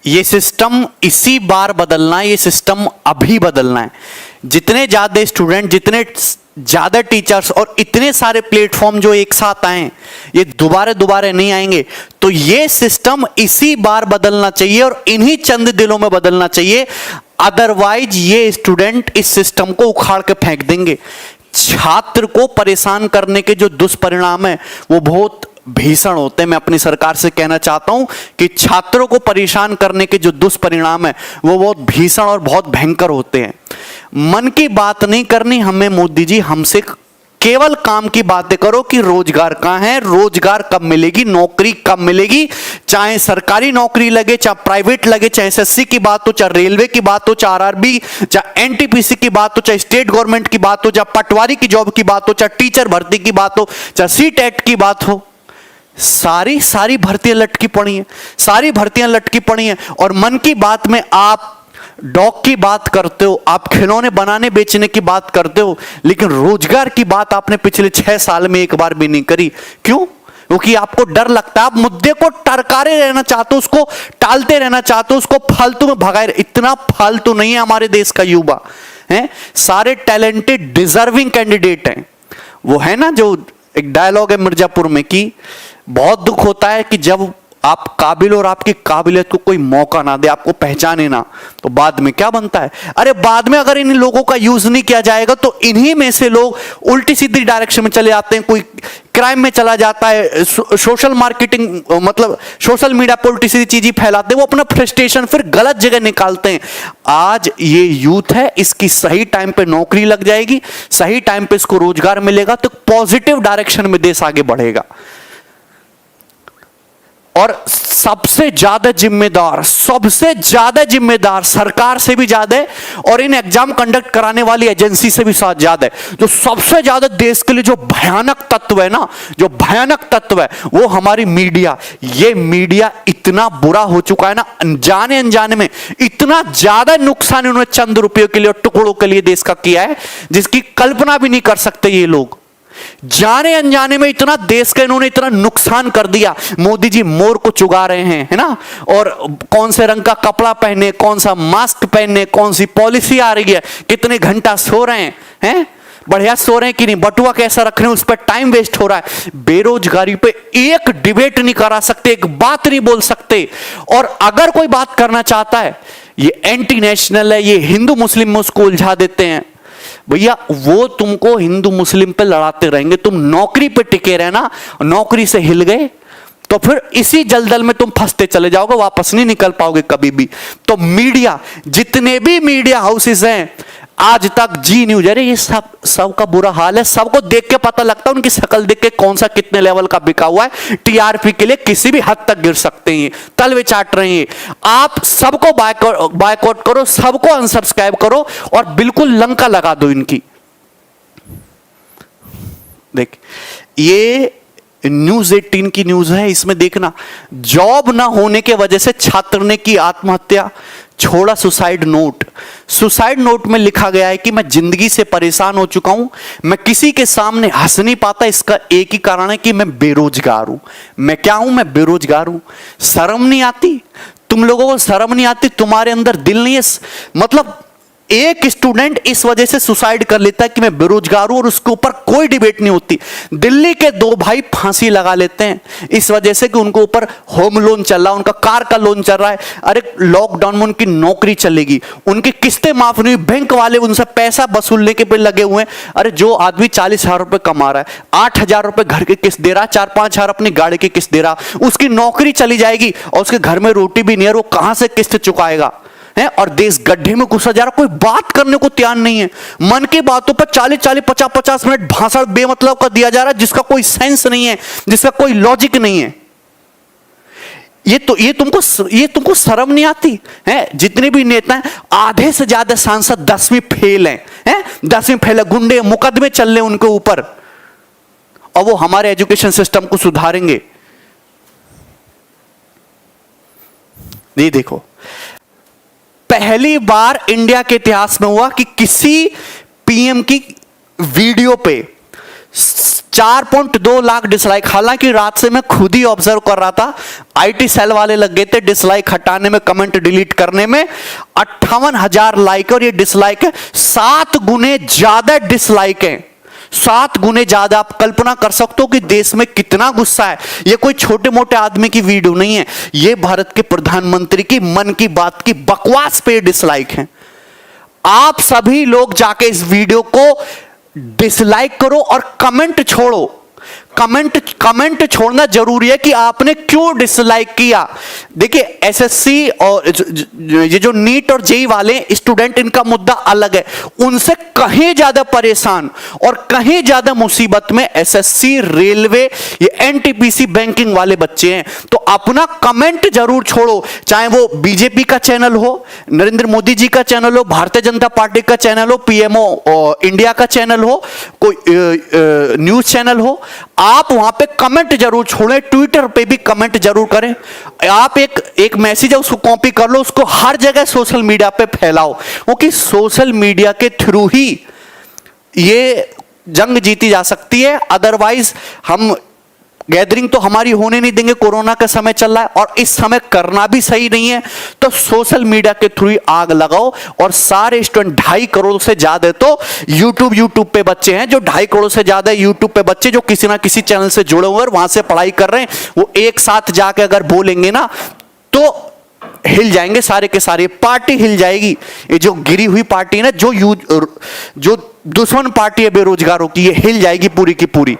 ये सिस्टम इसी बार बदलना है, ये सिस्टम अभी बदलना है। जितने ज्यादा स्टूडेंट, जितने ज्यादा टीचर्स और इतने सारे प्लेटफॉर्म जो एक साथ आए, ये दोबारा नहीं आएंगे। तो ये सिस्टम इसी बार बदलना चाहिए और इन्हीं चंद दिनों में बदलना चाहिए, अदरवाइज ये स्टूडेंट इस सिस्टम को उखाड़ के फेंक देंगे। छात्र को परेशान करने के जो दुष्परिणाम है वो बहुत भीषण होते हैं। मैं अपनी सरकार से कहना चाहता हूं कि छात्रों को परेशान करने के जो दुष्परिणाम है वो बहुत भीषण और बहुत भयंकर होते हैं। मन की बात नहीं करनी हमें मोदी जी, हमसे केवल काम की बातें करो कि रोजगार कहां है, रोजगार कब मिलेगी, नौकरी कब मिलेगी, चाहे सरकारी नौकरी लगे, चाहे प्राइवेट लगे, चाहे एसएससी की बात हो, चाहे रेलवे की बात हो, चाहे आरआरबी, चाहे एनटीपीसी की बात हो, चाहे स्टेट गवर्नमेंट की बात हो, चाहे पटवारी की जॉब की बात हो, चाहे टीचर भर्ती की बात हो, चाहे सीटेट की बात हो, सारी भर्तियां लटकी पड़ी हैं, सारी भर्तियां लटकी पड़ी हैं। और मन की बात में आप डॉग की बात करते हो, आप खिलौने बनाने बेचने की बात करते हो, लेकिन रोजगार की बात आपने पिछले 6 साल में एक बार भी नहीं करी। क्यों? क्योंकि आपको डर लगता है, आप मुद्दे को टरकारे रहना चाहते हो, उसको टालते रहना चाहते हो, उसको फालतू में भगाए। इतना फालतू नहीं है हमारे देश का युवा, है सारे टैलेंटेड डिजर्विंग कैंडिडेट हैं। वो है ना जो एक डायलॉग है मिर्जापुर में कि बहुत दुख होता है कि जब आप काबिल और आपकी काबिलियत को कोई मौका ना दे, आपको पहचाने ना, तो बाद में क्या बनता है। अरे बाद में अगर इन लोगों का यूज नहीं किया जाएगा तो इन्हीं में से लोग उल्टी सीधी डायरेक्शन में चले जाते हैं, कोई क्राइम में चला जाता है, सोशल मार्केटिंग मतलब सोशल मीडिया पर उल्टी सीधी चीजें फैलाते हैं, वो अपना फ्रस्ट्रेशन फिर गलत जगह निकालते हैं। आज ये यूथ है, इसकी सही टाइम पे नौकरी लग जाएगी, सही टाइम पे इसको रोजगार मिलेगा तो पॉजिटिव डायरेक्शन में देश आगे बढ़ेगा। और सबसे ज्यादा जिम्मेदार सरकार से भी ज्यादा है और इन एग्जाम कंडक्ट कराने वाली एजेंसी से भी ज्यादा है। जो सबसे ज्यादा देश के लिए जो भयानक तत्व है ना, जो भयानक तत्व है वो हमारी मीडिया। ये मीडिया इतना बुरा हो चुका है ना, अनजाने अनजाने में इतना ज्यादा नुकसान इन्होंने चंद रुपयों के लिए और टुकड़ों के लिए देश का किया है जिसकी कल्पना भी नहीं कर सकते ये लोग। जाने अनजाने में इतना देश का इन्होंने इतना नुकसान कर दिया। मोदी जी मोर को चुगा रहे हैं, है ना, और कौन से रंग का कपड़ा पहने, कौन सा मास्क पहने, कौन सी पॉलिसी आ रही है, कितने घंटा सो रहे हैं, बढ़िया सो रहे हैं कि नहीं, बटुआ कैसा रख रहे हैं, उस पर टाइम वेस्ट हो रहा है। बेरोजगारी पे एक डिबेट नहीं करा सकते, एक बात नहीं बोल सकते। और अगर कोई बात करना चाहता है, ये एंटी नेशनल है, ये हिंदू मुस्लिम में उसको उलझा देते हैं। भैया वो तुमको हिंदू मुस्लिम पे लड़ाते रहेंगे, तुम नौकरी पे टिके रहना, नौकरी से हिल गए तो फिर इसी जलदल में तुम फंसते चले जाओगे, वापस नहीं निकल पाओगे कभी भी। तो मीडिया, जितने भी मीडिया हाउसेस हैं आज तक, जी न्यूज, अरे ये सब का बुरा हाल है। सबको देख के पता लगता है, उनकी शक्ल देख के कौन सा कितने लेवल का बिका हुआ है। टीआरपी के लिए किसी भी हद तक गिर सकते हैं, तलवे चाट रहे हैं। आप सबको बायकॉट करो, सबको अनसब्सक्राइब करो और बिल्कुल लंका लगा दो इनकी। देख ये न्यूज 18 की न्यूज है, इसमें देखना, जॉब ना होने के वजह से छात्र ने की आत्महत्या, छोड़ा सुसाइड नोट। सुसाइड नोट में लिखा गया है कि मैं जिंदगी से परेशान हो चुका हूं, मैं किसी के सामने हंस नहीं पाता, इसका एक ही कारण है कि मैं बेरोजगार हूं। मैं क्या हूं? मैं बेरोजगार हूं। शर्म नहीं आती तुम लोगों को? शर्म नहीं आती? तुम्हारे अंदर दिल नहीं है? मतलब एक स्टूडेंट इस वजह से सुसाइड कर लेता है कि मैं बेरोजगार हूं और उसके ऊपर कोई डिबेट नहीं होती। दिल्ली के 2 भाई फांसी लगा लेते हैं इस वजह से कि उनके ऊपर होम लोन चल रहा है, उनका कार का लोन चल रहा है। अरे लॉकडाउन में उनकी नौकरी चलेगी, उनकी किस्तें माफ नहीं हुई, बैंक वाले उनसे पैसा वसूलने के पे लगे हुए हैं। अरे जो आदमी 40,000 रुपए कमा रहा है, 8,000 रुपए घर की किस्त दे रहा है, 4-5 हजार अपनी गाड़ी की किस्त दे रहा, उसकी नौकरी चली जाएगी और उसके घर में रोटी भी नहीं है, वो कहां से किस्त चुकाएगा? और देश गड्ढे में घुसा जा रहा, कोई बात करने को तैयार नहीं है। मन की बातों पर 40-40, 50-50 मिनट भाषण बेमतलब का दिया जा रहा है, जिसका कोई सेंस नहीं है, जिसका कोई लॉजिक नहीं है। ये तुमको शर्म नहीं आती है? जितने भी नेता हैं, आधे से ज्यादा सांसद 10वीं फेल हैं, 10वीं फेल है, गुंडे मुकदमे चल रहे उनके ऊपर, और वो हमारे एजुकेशन सिस्टम को सुधारेंगे। ये देखो, पहली बार इंडिया के इतिहास में हुआ कि किसी पीएम की वीडियो पे 4.2 लाख डिसलाइक। हालांकि रात से मैं खुद ही ऑब्जर्व कर रहा था, आईटी सेल वाले लग गए थे डिसलाइक हटाने में, कमेंट डिलीट करने में। 58,000 लाइक और ये डिसलाइक है 7 गुने ज्यादा डिसलाइक है, 7 गुने ज्यादा। आप कल्पना कर सकते हो कि देश में कितना गुस्सा है। ये कोई छोटे मोटे आदमी की वीडियो नहीं है, ये भारत के प्रधानमंत्री की मन की बात की बकवास पे डिसलाइक है। आप सभी लोग जाके इस वीडियो को डिसलाइक करो और कमेंट छोड़ो। कमेंट छोड़ना जरूरी है कि आपने क्यों डिसलाइक किया। देखिए एसएससी और ये जो नीट और जेई वाले स्टूडेंट, इनका मुद्दा अलग है। उनसे कहीं ज्यादा परेशान और कहीं ज्यादा मुसीबत में एसएससी, रेलवे, ये एनटीपीसी बैंकिंग वाले बच्चे हैं। तो अपना कमेंट जरूर छोड़ो, चाहे वो बीजेपी का चैनल हो, नरेंद्र मोदी जी का चैनल हो, भारतीय जनता पार्टी का चैनल हो, पीएमओ इंडिया का चैनल हो, कोई न्यूज चैनल हो, आप वहां पे कमेंट जरूर छोड़ें। ट्विटर पे भी कमेंट जरूर करें। आप एक मैसेज है उसको कॉपी कर लो, उसको हर जगह सोशल मीडिया पे फैलाओ, क्योंकि सोशल मीडिया के थ्रू ही ये जंग जीती जा सकती है। अदरवाइज हम गैदरिंग तो हमारी होने नहीं देंगे। कोरोना का समय चल रहा है और इस समय करना भी सही नहीं है। तो सोशल मीडिया के थ्रू आग लगाओ। और सारे स्टूडेंट 2.5 करोड़ से ज्यादा तो यूट्यूब पे बच्चे हैं, जो 2.5 करोड़ से ज्यादा यूट्यूब पे बच्चे जो किसी ना किसी चैनल से जुड़े हुए वहां से पढ़ाई कर रहे हैं, वो एक साथ जाके अगर बोलेंगे ना तो हिल जाएंगे सारे के सारे, पार्टी हिल जाएगी। ये जो गिरी हुई पार्टी है ना, जो दुश्मन पार्टी है बेरोजगारों की, ये हिल जाएगी पूरी की पूरी।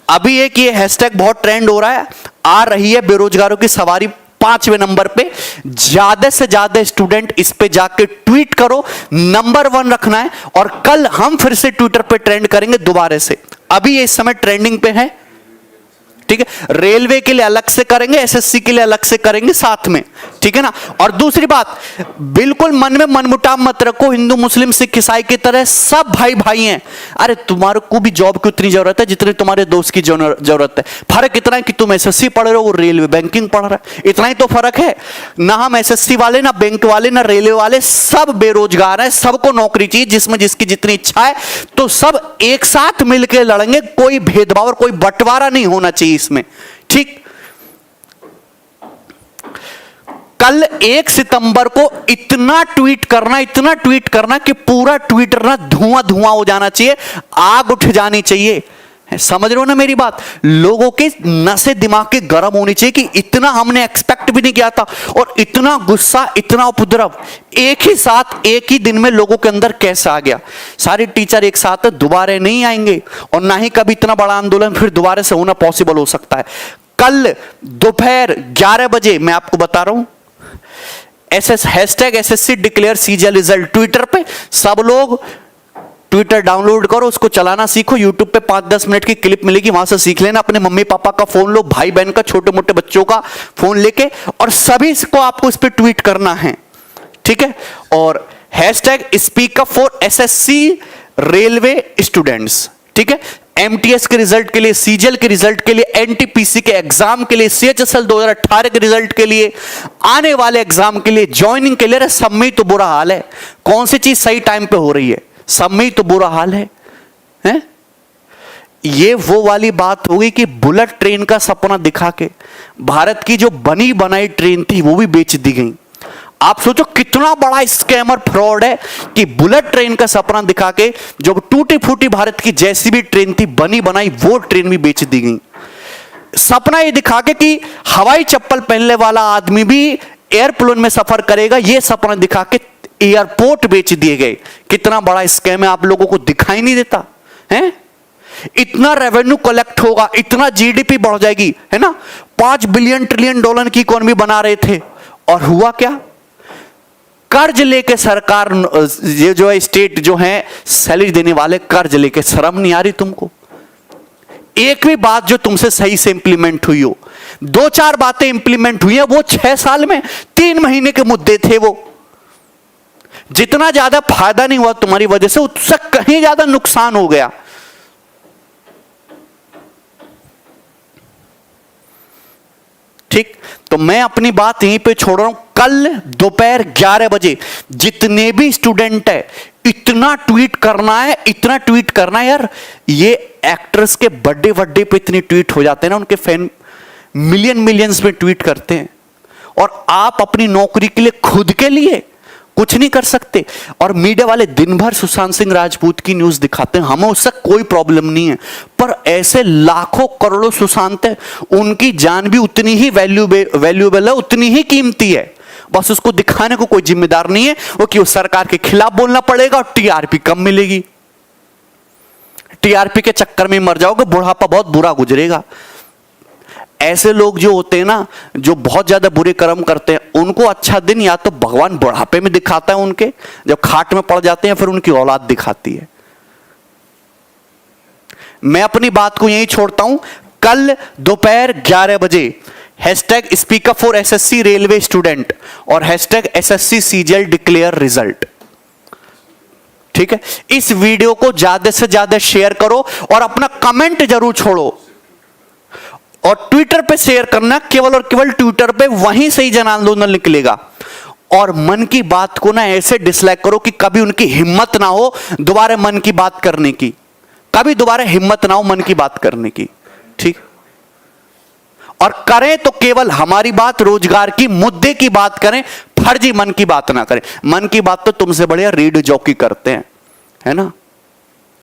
अभी एक ये हैशटैग बहुत ट्रेंड हो रहा है, आ रही है बेरोजगारों की सवारी 5वें नंबर पे। ज्यादा से ज्यादा स्टूडेंट इस पे जाके ट्वीट करो, नंबर 1 रखना है। और कल हम फिर से ट्विटर पे ट्रेंड करेंगे दोबारा से। अभी ये इस समय ट्रेंडिंग पे है, ठीक है। रेलवे के लिए अलग से करेंगे, एसएससी के लिए अलग से करेंगे साथ में, ठीक है ना। और दूसरी बात, बिल्कुल मन में मनमुटाव मत रखो। हिंदू मुस्लिम सिख ईसाई की तरह सब भाई भाई हैं। अरे तुम्हारे को भी जॉब की उतनी जरूरत है जितनी तुम्हारे दोस्त की जरूरत है। फर्क इतना है कि तुम एसएससी पढ़ रहे हो, वो रेलवे बैंकिंग पढ़ रहा है, इतना ही तो फर्क है ना। हम एसएससी वाले, ना बैंक वाले, ना रेलवे वाले, सब बेरोजगार हैं, सबको नौकरी चाहिए, जिसमें जिसकी जितनी इच्छा है। तो सब एक साथ मिलकर लड़ेंगे, कोई भेदभाव और कोई बंटवारा नहीं होना चाहिए इसमें, ठीक। कल 1 सितंबर को इतना ट्वीट करना कि पूरा ट्विटर ना धुआं धुआं हो जाना चाहिए, आग उठ जानी चाहिए। समझ रहे हो ना मेरी बात। लोगों के नसें दिमाग के गर्म होनी चाहिए कि इतना हमने एक्सपेक्ट भी नहीं किया था। और इतना गुस्सा, इतना उपद्रव एक ही साथ एक ही दिन में लोगों के अंदर कैसे आ गया। सारे टीचर एक साथ दोबारा नहीं आएंगे और ना ही कभी इतना बड़ा आंदोलन फिर दोबारा से होना पॉसिबल हो सकता है। कल दोपहर 11 बजे मैं आपको बता रहा हूं, hashtag SSC declare CGL result Twitter पे। सब लोग ट्विटर डाउनलोड करो, उसको चलाना सीखो। यूट्यूब पे 5-10 मिनट की क्लिप मिलेगी, वहां से सीख लेना। अपने मम्मी पापा का फोन लो, भाई बहन का, छोटे मोटे बच्चों का फोन लेके, और सभी को आपको इस पे ट्वीट करना है, ठीक है। और hashtag speak up for SSC railway students, ठीक है। एमटीएस के रिजल्ट के लिए, सीजीएल के रिजल्ट के लिए, एनटीपीसी के एग्जाम के लिए, सीएचएसएल 2018 के रिजल्ट के लिए, आने वाले एग्जाम के लिए, ज्वाइनिंग के लिए। सब में तो बुरा हाल है। कौन सी चीज सही टाइम पे हो रही है? सब में तो बुरा हाल है, हैं? ये वो वाली बात होगी कि बुलेट ट्रेन का सपना दिखा के भारत की जो बनी बनाई ट्रेन थी वो भी बेच दी गई। आप सोचो कितना बड़ा स्कैमर फ्रॉड है कि बुलेट ट्रेन का सपना दिखा के जो टूटी फूटी भारत की जैसी भी ट्रेन थी बनी बनाई, वो ट्रेन भी बेच दी गई। सपना ये दिखा के कि हवाई चप्पल पहनने वाला आदमी भी एयरप्लेन में सफर करेगा, ये सपना दिखा के एयरपोर्ट बेच दिए गए। कितना बड़ा स्कैम है, आप लोगों को दिखाई नहीं देता है? इतना रेवेन्यू कलेक्ट होगा, इतना जीडीपी बढ़ जाएगी, है ना। 5 बिलियन ट्रिलियन डॉलर की इकोनॉमी बना रहे थे, और हुआ क्या? कर्ज लेके सरकार, ये जो है स्टेट जो है सैलरी देने वाले कर्ज लेके। शर्म नहीं आ रही तुमको? एक भी बात जो तुमसे सही से इंप्लीमेंट हुई हो? 2-4 बातें इंप्लीमेंट हुई है, वो 6 साल में 3 महीने के मुद्दे थे। वो जितना ज्यादा फायदा नहीं हुआ तुम्हारी वजह से, उससे कहीं ज्यादा नुकसान हो गया। ठीक, तो मैं अपनी बात यहीं पे छोड़ रहा हूं। कल दोपहर 11 बजे जितने भी स्टूडेंट है इतना ट्वीट करना है, इतना ट्वीट करना है यार। ये एक्ट्रेस के बर्थडे बर्थडे पे इतने ट्वीट हो जाते हैं ना, उनके फैन मिलियंस में ट्वीट करते हैं, और आप अपनी नौकरी के लिए, खुद के लिए कुछ नहीं कर सकते। और मीडिया वाले दिन भर सुशांत सिंह राजपूत की न्यूज दिखाते हैं, हमें उससे कोई प्रॉब्लम नहीं है, पर ऐसे लाखों करोड़ों सुशांत है, उनकी जान भी उतनी ही वैल्यूएबल है, उतनी ही कीमती है। बस उसको दिखाने को कोई जिम्मेदार नहीं है, वो कि उस सरकार के खिलाफ बोलना पड़ेगा और टीआरपी कम मिलेगी। टीआरपी के चक्कर में मर जाओगे, बुढ़ापा बहुत बुरा गुजरेगा। ऐसे लोग जो होते हैं ना, जो बहुत ज्यादा बुरे कर्म करते हैं, उनको अच्छा दिन या तो भगवान बुढ़ापे में दिखाता है, उनके जब खाट में पड़ जाते हैं, फिर उनकी औलाद दिखाती है। मैं अपनी बात को यहीं छोड़ता हूं। कल दोपहर 11 बजे hashtag speak up for SSC railway student और hashtag SSC CGL declare result, ठीक है, इस वीडियो को ज्यादा से ज्यादा शेयर करो और अपना कमेंट जरूर छोड़ो। और ट्विटर पे शेयर करना, केवल और केवल ट्विटर पे, वहीं से ही जन आंदोलन निकलेगा। और मन की बात को ना ऐसे डिसलाइक करो कि कभी उनकी हिम्मत ना हो दोबारा मन की बात करने की, कभी दोबारा हिम्मत ना हो मन की बात करने की, ठीक। और करें तो केवल हमारी बात, रोजगार की, मुद्दे की बात करें, फर्जी मन की बात ना करें। मन की बात तो तुमसे बढ़िया रेडियो जॉकी करते हैं, है ना।